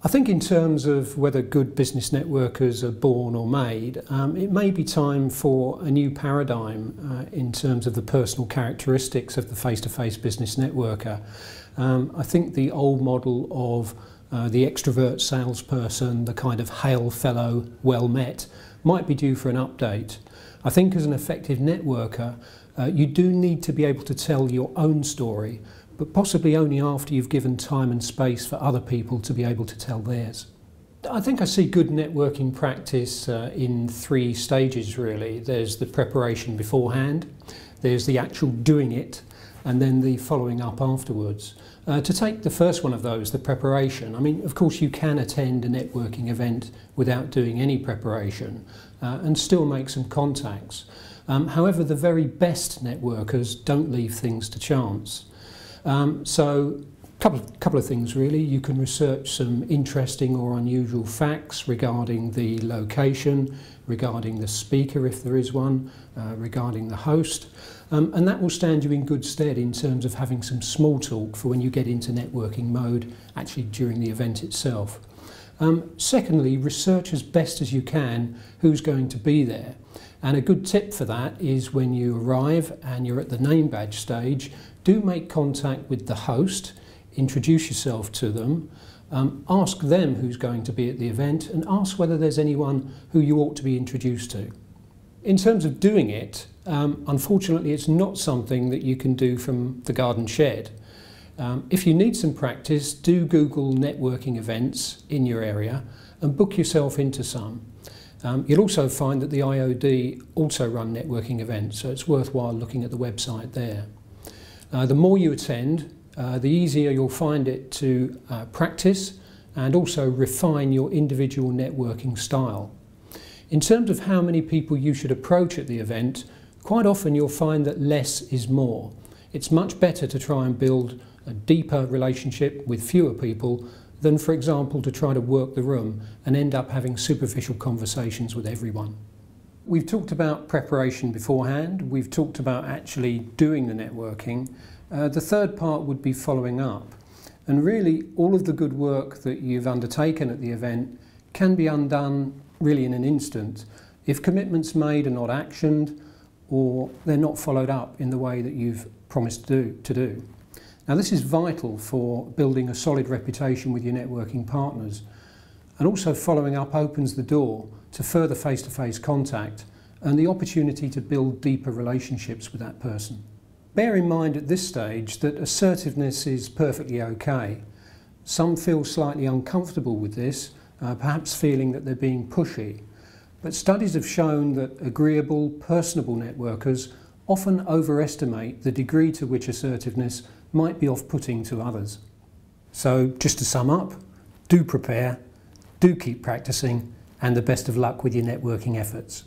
I think in terms of whether good business networkers are born or made, it may be time for a new paradigm in terms of the personal characteristics of the face-to-face business networker. I think the old model of the extrovert salesperson, the kind of hail fellow, well met, might be due for an update. I think as an effective networker, you do need to be able to tell your own story, but possibly only after you've given time and space for other people to be able to tell theirs. I think I see good networking practice in three stages really. There's the preparation beforehand, there's the actual doing it, and then the following up afterwards. To take the first one of those, the preparation, I mean, of course you can attend a networking event without doing any preparation and still make some contacts. However, the very best networkers don't leave things to chance. So couple of things really. You can research some interesting or unusual facts regarding the location, regarding the speaker if there is one, regarding the host, and that will stand you in good stead in terms of having some small talk for when you get into networking mode actually during the event itself. Secondly, research as best as you can who's going to be there, and a good tip for that is when you arrive and you're at the name badge stage, do make contact with the host, introduce yourself to them, ask them who's going to be at the event and ask whether there's anyone who you ought to be introduced to. In terms of doing it, unfortunately it's not something that you can do from the garden shed. If you need some practice, do Google networking events in your area and book yourself into some. You'll also find that the IOD also run networking events, so it's worthwhile looking at the website there. The more you attend, the easier you'll find it to practice and also refine your individual networking style. In terms of how many people you should approach at the event, quite often you'll find that less is more. It's much better to try and build a deeper relationship with fewer people than, for example, to try to work the room and end up having superficial conversations with everyone. We've talked about preparation beforehand, we've talked about actually doing the networking. The third part would be following up. And really all of the good work that you've undertaken at the event can be undone really in an instant if commitments made are not actioned or they're not followed up in the way that you've promised to do. Now this is vital for building a solid reputation with your networking partners, and also following up opens the door to further face-to-face contact and the opportunity to build deeper relationships with that person. Bear in mind at this stage that assertiveness is perfectly okay. Some feel slightly uncomfortable with this, perhaps feeling that they're being pushy. But studies have shown that agreeable, personable networkers often overestimate the degree to which assertiveness might be off-putting to others. So just to sum up, do prepare, do keep practicing, and the best of luck with your networking efforts.